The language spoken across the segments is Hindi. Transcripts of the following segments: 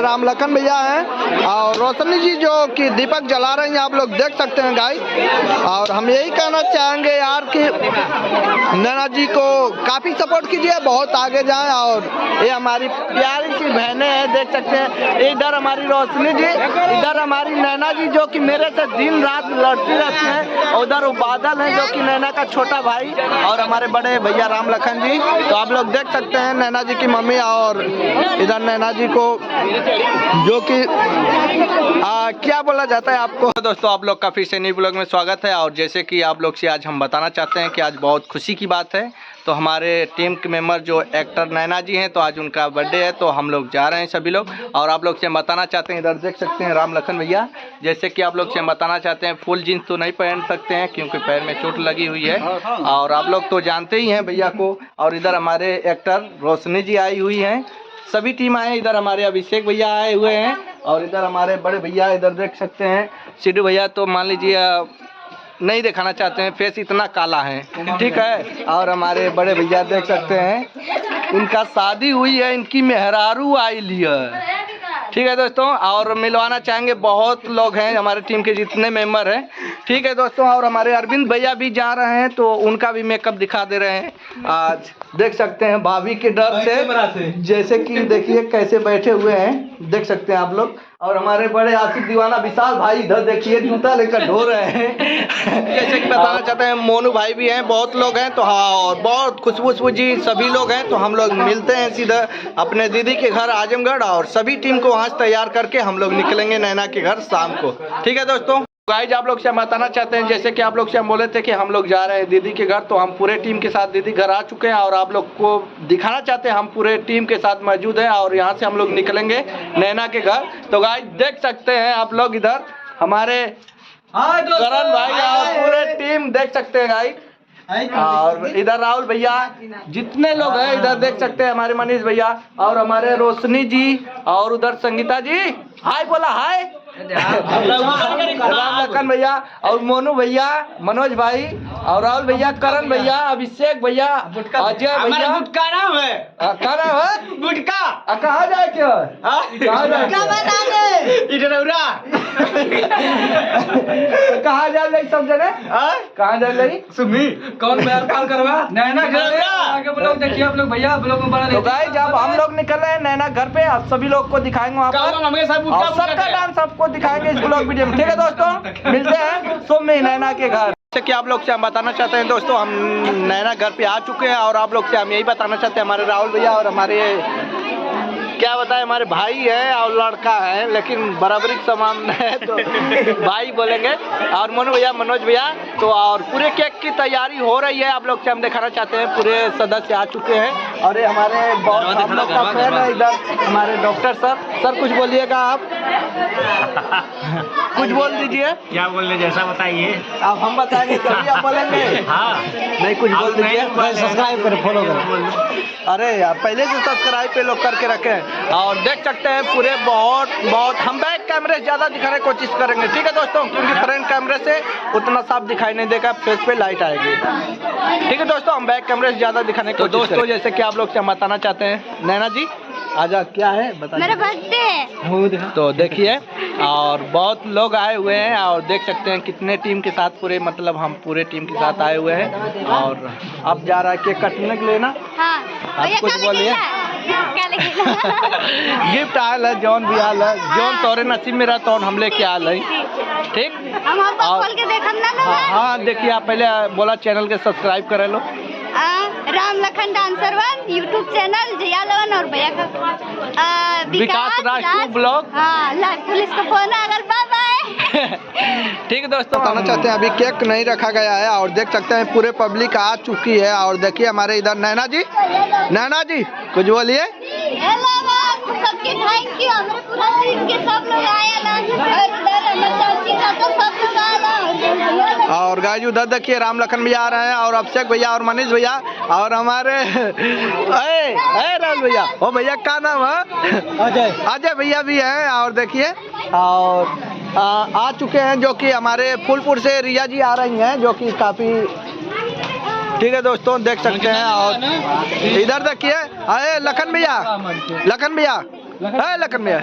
राम लखन भैया हैं और रोशनी जी जो कि दीपक जला रहे हैं, आप लोग देख सकते हैं गाइस। और हम यही कहना चाहेंगे यार कि नैना जी को काफ़ी सपोर्ट कीजिए, बहुत आगे जाएं। और ये हमारी प्यारी सी बहनें हैं, देख सकते हैं। इधर हमारी रोशनी जी, इधर हमारी नैना जी जो कि मेरे से दिन रात लड़ती रहती हैं। उधर वो बादल है जो कि नैना का छोटा भाई, और हमारे बड़े भैया राम लखन जी। तो आप लोग देख सकते हैं नैना जी की मम्मी, और इधर नैना जी को जो कि क्या बोला जाता है आपको। दोस्तों आप लोग का फिर से नई ब्लॉग में स्वागत है। और जैसे कि आप लोग से आज हम बताना चाहते हैं कि आज बहुत खुशी की बात है। तो हमारे टीम के मेंबर जो एक्टर नैना जी हैं, तो आज उनका बर्थडे है, तो हम लोग जा रहे हैं सभी लोग। और आप लोग से हम बताना चाहते हैं, इधर देख सकते हैं राम लखन भैया। जैसे कि आप लोग से हम बताना चाहते हैं, फुल जीन्स तो नहीं पहन सकते हैं क्योंकि पैर में चोट लगी हुई है, और आप लोग तो जानते ही हैं भैया को। और इधर हमारे एक्टर रोशनी जी आई हुई हैं, सभी टीम आए। इधर हमारे अभिषेक भैया आए हुए हैं, और इधर हमारे बड़े भैया इधर देख सकते हैं सिद्धू भैया। तो मान लीजिए नहीं दिखाना चाहते हैं, फेस इतना काला है, ठीक है। और हमारे बड़े भैया देख सकते हैं, इनका शादी हुई है, इनकी मेहरारू आई लिया, ठीक है दोस्तों। और मिलवाना चाहेंगे, बहुत लोग हैं हमारे टीम के जितने मेंबर हैं, ठीक है दोस्तों। और हमारे अरविंद भैया भी जा रहे हैं, तो उनका भी मेकअप दिखा दे रहे हैं। आज देख सकते हैं भाभी के डर से, जैसे कि देखिए कैसे बैठे हुए हैं, देख सकते हैं आप लोग। और हमारे बड़े आशिक दीवाना विशाल भाई इधर देखिए जूता लेकर ढो रहे हैं। जैसे कि बताना चाहते हैं मोनू भाई भी हैं, बहुत लोग हैं। तो हाँ, और बहुत खुशबू जी सभी लोग हैं। तो हम लोग मिलते हैं सीधा अपने दीदी के घर आजमगढ़, और सभी टीम को वहाँ तैयार करके हम लोग निकलेंगे नैना के घर शाम को, ठीक है दोस्तों। गाइज आप लोग से हम बताना चाहते हैं, जैसे कि आप लोग से हम बोले थे कि हम लोग जा रहे हैं दीदी के घर, तो हम पूरे टीम के साथ दीदी घर आ चुके हैं। और आप लोग को दिखाना चाहते हैं, हम पूरे टीम के साथ मौजूद हैं, और यहाँ से हम लोग निकलेंगे नैना के घर। तो गाइज देख सकते हैं आप लोग, इधर हमारे करण भाई और पूरे टीम देख सकते हैं गाइज। और इधर राहुल भैया, जितने लोग हैं इधर देख सकते हैं, हमारे मनीष भैया और हमारे रोशनी जी, और उधर संगीता जी हाय बोला हाय, राम लखन भैया और मोनू भैया, मनोज भाई और राहुल भैया, करण भैया, अभिषेक भैया, अजय भैया। गुटका नाम है, क्या नाम है? गुटका। कहाँ जाए क्या? कहाँ जाए? कहाँ जा रही सब जगह? कहाँ जा रही? सुमी कौन बैर पाल करवा? नैना घर आगे ब्लॉग देखिए आप लोग भैया, ब्लॉग में बना। तो गाइस जब हम लोग निकल रहे हैं नैना घर पे, आप सभी लोग को दिखाएंगे वहाँ पर, सबका डांस सबको दिखाएंगे इस ब्लॉग वीडियो में, ठीक है दोस्तों। मिलते हैं सुमी नैना के घर। जैसे कि आप लोग से हम बताना चाहते हैं दोस्तों, हम नैना घर पे आ चुके हैं। और आप लोग से हम यही बताना चाहते हैं, हमारे राहुल भैया और हमारे क्या बताए, हमारे भाई है और लड़का है, लेकिन बराबरी समान है तो भाई बोलेंगे। और मोनू भैया, मनोज भैया, तो और पूरे केक की तैयारी हो रही है। आप लोग से हम दिखाना चाहते हैं, पूरे सदस्य आ चुके हैं। और ये हमारे बहुत हम लोग का फ्रेंड है इधर हमारे डॉक्टर सर कुछ बोलिएगा आप। कुछ बोल दीजिए। क्या बोलने जैसा बताइए आप, हम बताएंगे तभी आप बोलेंगे। हाँ नहीं, कुछ बोल दीजिए। सब्सक्राइब करें, फॉलो करें। अरे यार पहले से सब्सक्राइब पे लोग करके रखे। और देख सकते हैं पूरे बहुत हम बैक कैमरे से ज़्यादा दिखाने की कोशिश करेंगे, ठीक है दोस्तों, क्योंकि फ्रंट कैमरे से उतना साफ दिखाई नहीं देगा, फेस पे लाइट आएगी, ठीक है दोस्तों। हम बैक कैमरे से ज़्यादा दिखाने की कोशिश करेंगे। जैसे कि आप लोग से हम बताना चाहते हैं, नैना जी आजा, क्या है बताइए। मेरा बर्थडे है। तो देखिए, और बहुत लोग आए हुए हैं, और देख सकते हैं कितने टीम के साथ, पूरे मतलब हम पूरे टीम के साथ आए हुए हैं। और अब जा रहा है केक कटने के लिए ना। हाँ, आप कुछ बोलिए। गिफ्ट आयल है, जौन भी आयल है, जौन तोरे नसीब में रहता हम लेके आयल है, ठीक। खोल के देखम ना। हाँ देखिए, आप पहले बोला चैनल के सब्सक्राइब करे लो। Ram Lakhan dancer 1 YouTube channel, Jaya Lavan और भैया का विकास राज ब्लॉग। हाँ, पुलिस का फोन आ गया, बाय बाय। ठीक है दोस्तों, बताना चाहते हैं अभी केक नहीं रखा गया है, और देख सकते हैं पूरे पब्लिक आ चुकी है। और देखिए हमारे इधर नैना जी कुछ बोलिए। सबके थैंक यू। हमारे पूरा टीम के सब लोग आए ना, और उधर हमारे चाची का तो सब लोग आया। और गाइस उधर देखिए राम लखन भैया आ रहे हैं, और अभिषेक भैया और मनीष भैया, और हमारे राम भैया, ओ भैया का नाम है? अजय भैया भी हैं। और देखिए और आ चुके हैं जो कि हमारे फूलपुर से रिया जी आ रही हैं, जो कि काफी ठीक है दोस्तों, देख सकते हैं। और इधर देखिए अरे लखन भैया, लखन भैया, लखन भैया,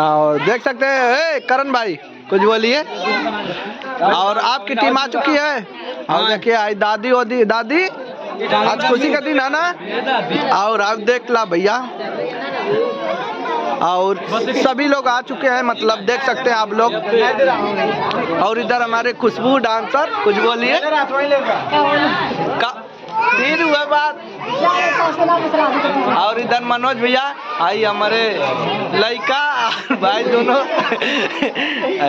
और देख सकते हैं करण भाई, कुछ बोलिए। और आपकी टीम आ चुकी है, और देखिए आई दादी वादी, दादी आज खुशी का दिन है ना। और आप देख ला भैया, और सभी लोग आ चुके हैं, मतलब देख सकते हैं आप लोग। और इधर हमारे खुशबू डांसर, कुछ बोलिए। फिर हुआ बात। और इधर मनोज भैया, आई हमारे लड़का भाई दोनों।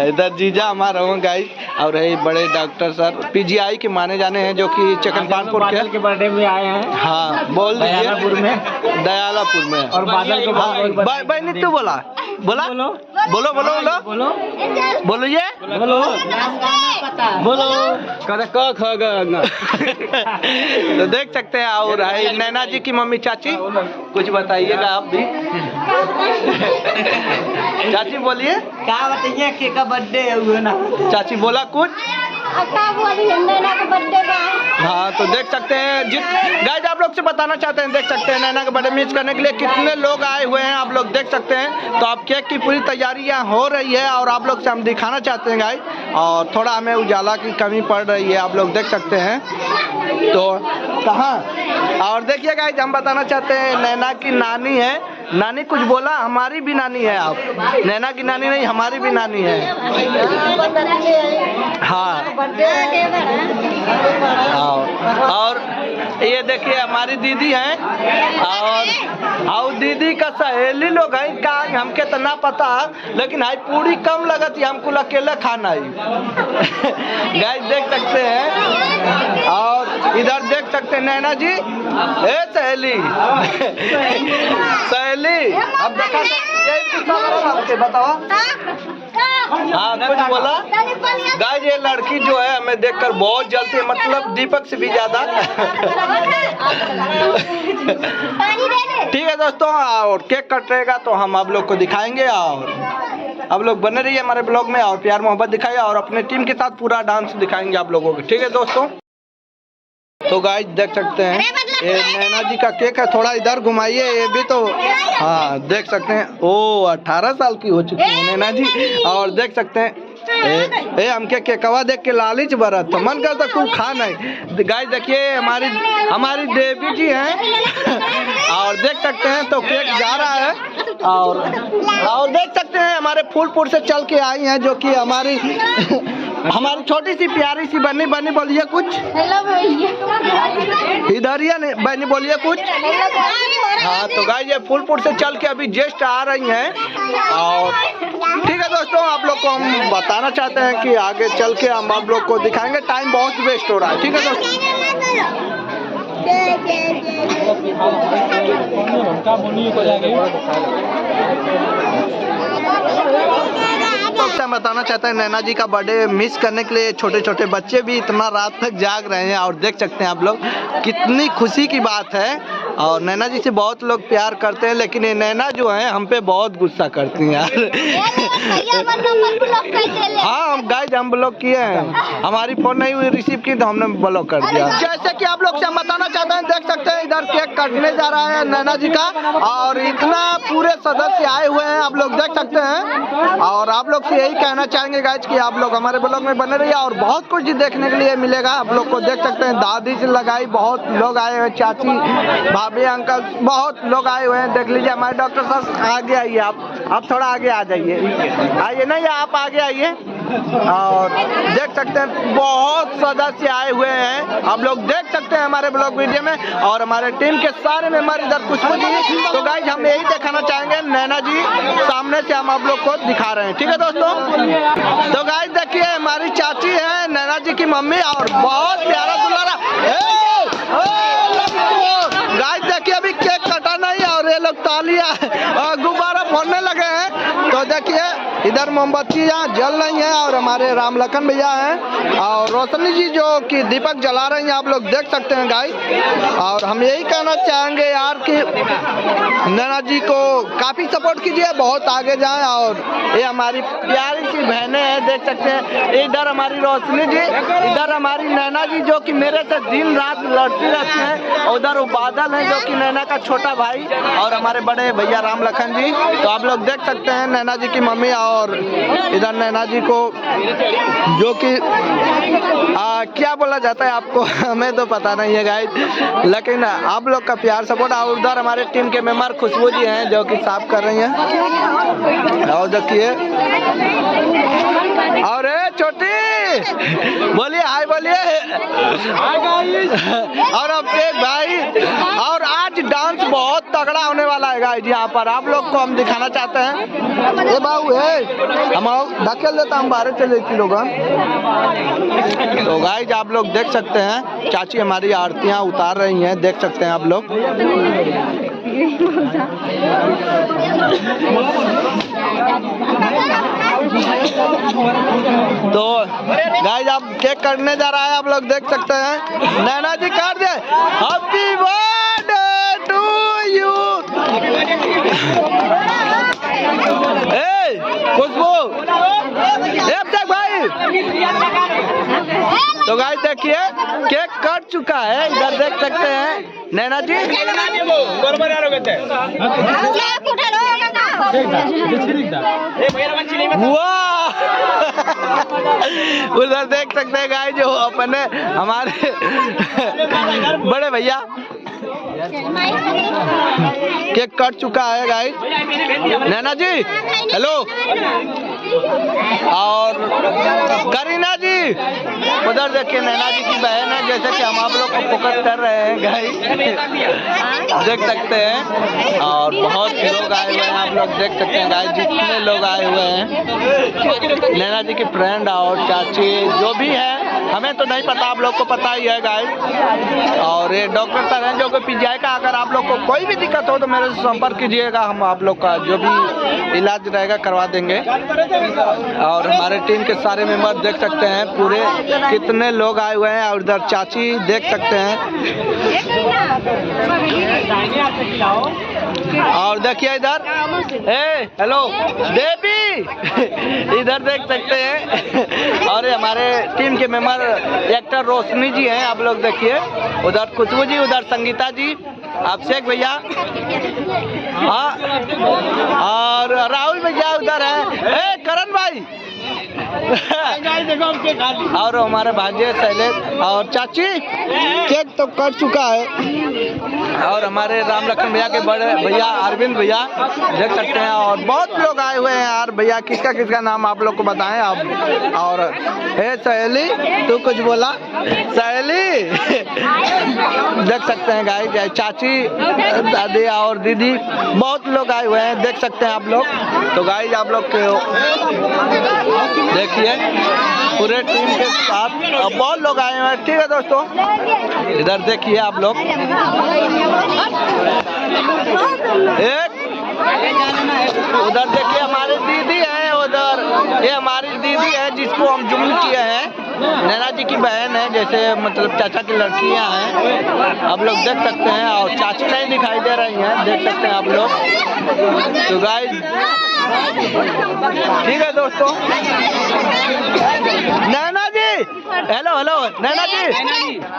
इधर जीजा हमारा हो गाइस, और है बड़े डॉक्टर सर पीजीआई के माने जाने हैं, जो कि चकनपानपुर के बर्थडे में आए हैं। हाँ बोल दीजिए। दयालापुर में। और बादल को भाई नित्तू बोला, बोला बोलो बोलो बोलो बोलो बोलो ये बोलो बोलो तो देख सकते हैं। और है नैना जी की मम्मी चाची, कुछ बताइएगा आप भी। चाची बोलिए, क्या बताइए के का बर्थडे हुआ ना। चाची बोला कुछ। नैना का बर्थडे बा। हाँ तो देख सकते हैं गाइस, आप लोग से बताना चाहते हैं, देख सकते हैं नैना का बर्थडे मिस करने के लिए कितने लोग आए हुए हैं, आप लोग देख सकते हैं। तो आप केक की पूरी तैयारियां हो रही है, और आप लोग से हम दिखाना चाहते हैं गाइस, और थोड़ा हमें उजाला की कमी पड़ रही है, आप लोग देख सकते हैं। तो कहाँ, और देखिए गाइस हम बताना चाहते हैं नैना की नानी है, नानी कुछ बोला, हमारी भी नानी है। आप नैना की नानी नहीं, हमारी भी नानी है। हाँ और ये देखिए हमारी दीदी हैं, और दीदी का सहेली लोग हैं का, हमके तो ना पता, लेकिन हाई पूरी कम लगती, हमको अकेले खाना ही। गाइस देख सकते हैं। और इधर देख सकते हैं नैना जी, ए सहेली सहेली, अब देखा यही बताओ। हाँ कुछ बोला। गाइस ये लड़की जो है हमें देखकर बहुत जलती है, मतलब दीपक से भी ज्यादा। ठीक है दोस्तों, और केक कटेगा तो हम आप लोग को दिखाएंगे, और आप लोग बने रहिए हमारे ब्लॉग में, और प्यार मोहब्बत दिखाइए, और अपने टीम के साथ पूरा डांस दिखाएंगे आप लोगों को। ठीक है दोस्तों, तो गाइस देख सकते हैं ये नैना जी का केक है, थोड़ा इधर घुमाइए ये भी तो। हाँ देख सकते हैं, ओ 18 साल की हो चुकी है नैना जी। और देख सकते हैं हमके केकवा देख के लालिच बरत, तो मन करता खूब खा नहीं। गाइस देखिए हमारी देवी जी हैं। और देख सकते हैं तो केक जा रहा है, और देख सकते हैं हमारे फूलपुर से चल के आई हैं, जो कि हमारी छोटी सी प्यारी सी बनी बोलिए कुछ। इधर ही बनी बोलिए कुछ। हाँ तो गाइस ये फूलपुर से चल के अभी जस्ट आ रही हैं। और ठीक है दोस्तों, आप लोग को हम बताना चाहते हैं कि आगे चल के हम आप लोग को दिखाएंगे, टाइम बहुत वेस्ट हो रहा है। ठीक है दोस्तों, तो बताना चाहते हैं नैना जी का बर्थडे मिस करने के लिए छोटे छोटे बच्चे भी इतना रात तक जाग रहे हैं, और देख सकते हैं आप लोग कितनी खुशी की बात है। और नैना जी से बहुत लोग प्यार करते हैं, लेकिन ये नैना जो है हम पे बहुत गुस्सा करती हैं यार। हाँ गाइस हम ब्लॉक किए हैं, हमारी फोन नहीं हुई रिसीव की तो हमने ब्लॉक कर दिया। जैसे कि आप लोग से हम बताना चाहते हैं, देख सकते हैं इधर केक कटने जा रहा है नैना जी का, और इतना पूरे सदस्य आए हुए हैं, आप लोग देख सकते हैं। और आप लोग से यही कहना चाहेंगे गाइस कि आप लोग हमारे ब्लॉग में बने रहिए, और बहुत कुछ देखने के लिए मिलेगा आप लोग को। देख सकते हैं दादी से लगाई बहुत लोग आए हुए, चाची भाभी अंकल बहुत लोग आए हुए हैं। देख लीजिए हमारे डॉक्टर साहब आगे आइए, आप थोड़ा आगे आ जाइए, आइए नहीं आप आगे आइए। और देख सकते हैं बहुत सदस्य आए हुए हैं, आप लोग देख सकते हैं हमारे ब्लॉग वीडियो में, और हमारे टीम के सारे मेंबर इधर खुशबू जी। तो गाइस हम यही दिखाना चाहेंगे, नैना जी सामने से हम आप लोग को दिखा रहे हैं। ठीक है दोस्तों, तो गाइस देखिए हमारी चाची है नैना जी की मम्मी, और बहुत प्यारा दुलारा। गाइस देखिए अभी केक कटा नहीं, तालियां गुब्बारा फोड़ने लगे हैं। तो देखिए इधर मोमबत्तियां जल रही हैं और हमारे राम लखन भैया हैं और रोशनी जी जो कि दीपक जला रही हैं, आप लोग देख सकते हैं गाइस। और हम यही कहना चाहेंगे यार कि नैना जी को काफी सपोर्ट कीजिए, बहुत आगे जाएं। और ये हमारी प्यारी सी बहनें हैं, देख सकते हैं। इधर हमारी रोशनी जी, इधर हमारी नैना जी जो कि मेरे से दिन रात लड़ती रहती हैं। उधर वो बादल है जो कि नैना का छोटा भाई और हमारे बड़े भैया राम लखन जी। तो आप लोग देख सकते हैं नैना जी की मम्मी और इधर नैना जी को जो कि क्या बोला जाता है आपको हमें तो पता नहीं है गाइस, लेकिन आप लोग का प्यार सपोर्ट। और उधर हमारे टीम के मेंबर खुशबू जी हैं जो कि साफ कर रही हैं। और देखिए और छोटी बोलिए हाय, बोलिए और अब एक भाई। और आज डांस बहुत तगड़ा होने वाला है गाइस यहाँ पर, आप लोग को हम दिखाना चाहते हैं। ये बाबू है हम धकेल देता, हम बाहर चले लोग। तो गाइस आप लोग देख सकते हैं चाची हमारी आरतियां उतार रही हैं, देख सकते हैं आप लोग। तो गाइस आप केक करने जा रहा है, आप लोग देख सकते हैं। नैना जी काट दे, हैप्पी बर्थडे टू यू। खुशबू भाई। तो गाइस देखिए केक कट चुका है, इधर देख सकते हैं नैना जी। वाह उधर देख सकते हैं गाइस जो अपने हमारे बड़े भैया केक कट चुका है गाइस। नैना जी हेलो। और करीना जी उधर देखिए नैना जी की बहन है, जैसे कि हम आप लोग को फोकस कर रहे हैं गाइस, देख सकते हैं। और बहुत लोग आए हुए हैं, आप लोग देख सकते हैं गाइस जितने लोग आए हुए हैं। नैना जी की फ्रेंड और चाची जो भी है हमें तो नहीं पता, आप लोग को पता ही है गाइस। और ये डॉक्टर सर हैं जो कि पीजीआई का, अगर आप लोग को कोई भी दिक्कत हो तो मेरे से संपर्क कीजिएगा, हम आप लोग का जो भी इलाज रहेगा करवा देंगे। और हमारे टीम के सारे मेंबर देख सकते हैं पूरे कितने लोग आए हुए हैं। और इधर चाची देख सकते हैं। और देखिए इधर हेलो देवी इधर देख सकते हैं। और हमारे टीम के मेंबर एक्टर रोशनी जी हैं, आप लोग देखिए। उधर खुशबू जी, उधर संगीता जी, अभिषेक भैया, हाँ और राहुल भैया उधर है, करण भाई और हमारे भांजे शैलेश और चाची। केक तो कट चुका है। और हमारे राम लखन भैया के बड़े भैया अरविंद भैया देख सकते हैं। और बहुत लोग आए हुए हैं यार, भैया किसका किसका नाम आप लोग को बताएं आप। और हे सहेली तू कुछ बोला, सहेली देख सकते हैं गाइस, चाची दादी और दीदी बहुत लोग आए हुए हैं, देख सकते हैं आप लोग। तो गाइस आप लोग देखिए पूरे टीम के साथ बहुत लोग आए हुए हैं, ठीक है दोस्तों। इधर देखिए आप लोग एक उधर देखिए हमारे दीदी है, उधर ये हमारी दीदी है जिसको हम जुम्मन किए हैं, नैना जी की बहन है, जैसे मतलब चाचा की लड़कियां हैं, आप लोग देख सकते हैं। और चाची नहीं दिखाई दे रही हैं, देख सकते हैं आप लोग। तो गाइस ठीक है दोस्तों। नैना जी हेलो हेलो नैना जी,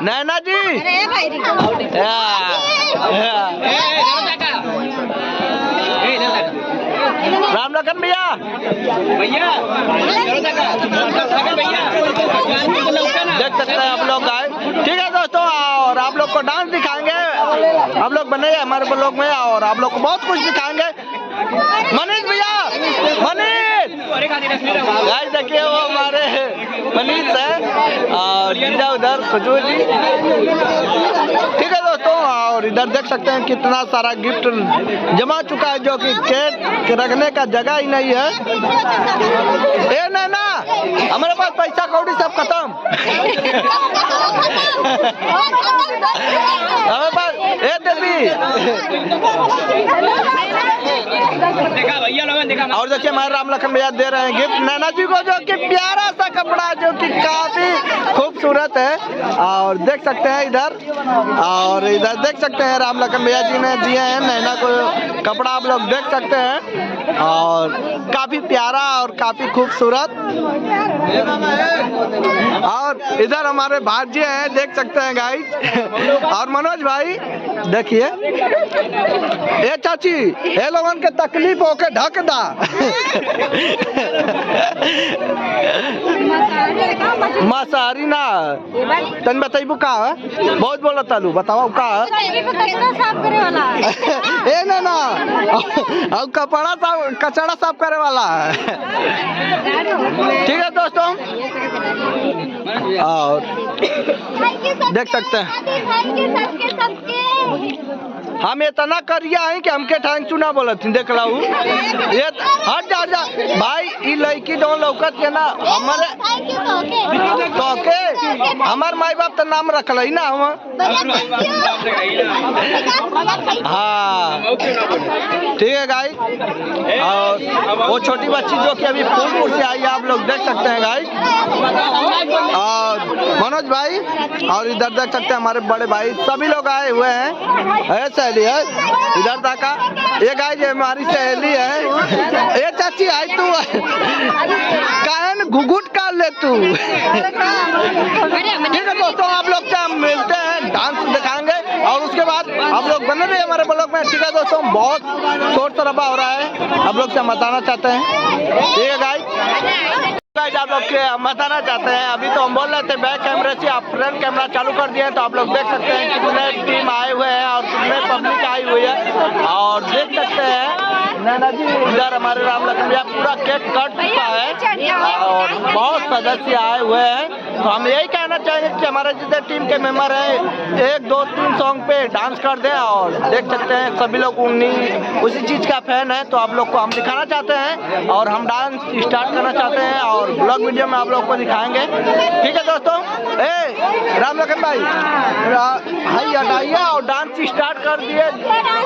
नैना जी राम लखन भैया देख सकते हैं आप लोग आए, ठीक है दोस्तों। और आप लोग को डांस दिखाएंगे, आप लोग बने हमारे ब्लॉग में और आप लोग को बहुत कुछ दिखाएंगे। मनीष भैया, मनीष गाइस देखिए वो हमारे मनीष है और जीजा उधर खुशबू जी, ठीक है दोस्तों। दोस्तों, और इधर देख सकते हैं कितना सारा गिफ्ट जमा चुका है, जो कि केक रखने का जगह ही नहीं है। ए ना हमारे पास पैसा कौड़ी सब खत्म। हमारे पास ए देवी। और देखिए हमारे राम लखन भैया दे रहे हैं गिफ्ट नैना जी को, जो कि प्यारा सा कपड़ा जो कि काफी खूबसूरत है। और देख सकते हैं इधर, और इधर देख सकते हैं राम लखन भैया जी ने दिए हैं नैना को कपड़ा, आप लोग देख सकते हैं, और काफी प्यारा और काफी खूबसूरत। और इधर हमारे भाजी हैं, देख सकते हैं गाइस। और मनोज भाई देखिए, ए चाची ए लोगन के तकलीफ होके ढक दा। मांसाहारी ना तन बताइबू का बहुत बोला तालू, बताओ का साफ करे वाला ए ना और कपड़ा साफ कचड़ा साफ करे वाला। ठीक है दोस्तों, और देख सकते हैं हम इतना करिया है कि हमके थैंक यू ना बोलत देख लाऊ। ये हट जा भाई, ई लड़की दो लौकत के ना हमारे तो के हमार माई बाप तो नाम रखल ही ना हम। हाँ ठीक है गाइस, और वो छोटी बच्ची जो कि अभी फूलपुर से आई है, आप लोग देख सकते हैं गाइस। और मनोज भाई, और इधर देख सकते हैं हमारे बड़े भाई सभी लोग आए हुए हैं। सहेली है इधर तक, ये गाइस ये हमारी सहेली है। ये चाची आई तू कान घुघुट कर ले तू। ठीक है दोस्तों, आप लोग से हम मिलते हैं, डांस दिखाएंगे और उसके बाद आप लोग बने रहिए हमारे ब्लॉग में। ठीक है दोस्तों, बहुत शोर शराबा हो रहा है, आप लोग से हम बताना चाहते हैं। ठीक है गाइस, आप लोग के हम बताना चाहते हैं, अभी तो हम बोल रहे थे बैक कैमरे से, आप फ्रंट कैमरा चालू कर दिए तो आप लोग देख सकते हैं कितने टीम आए हुए हैं और कितने पब्लिक आई हुई है। और देख सकते हैं नैना जी इधर हमारे राम लखन भैया पूरा केक कट चुका है और बहुत सदस्य आए हुए हैं। तो हम यही कहना चाहेंगे कि हमारे जितने टीम के मेंबर हैं 1 2 3 सॉन्ग पे डांस कर दें। और देख सकते हैं सभी लोग उसी चीज का फैन है, तो आप लोग को हम दिखाना चाहते हैं और हम डांस स्टार्ट करना चाहते हैं और ब्लॉग वीडियो में आप लोग को दिखाएंगे। ठीक है दोस्तों, ए राम लखन भाई हाई हटाइए और डांस स्टार्ट कर दिए।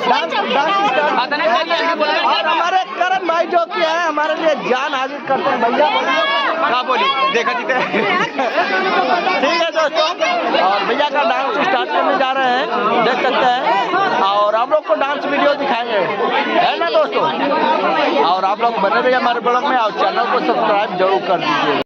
Dance start. और हमारे करण भाई जो कि है हमारे लिए जान हाजिर करते हैं। भैया क्या बोली देखा जीते। ठीक है दोस्तों, और भैया का डांस स्टार्ट करने जा रहे हैं, देख सकते हैं, और आप लोग को डांस वीडियो दिखाएंगे, है ना दोस्तों। और आप लोग बने रहिए हमारे ब्लॉग में और चैनल को सब्सक्राइब जरूर कर दीजिए।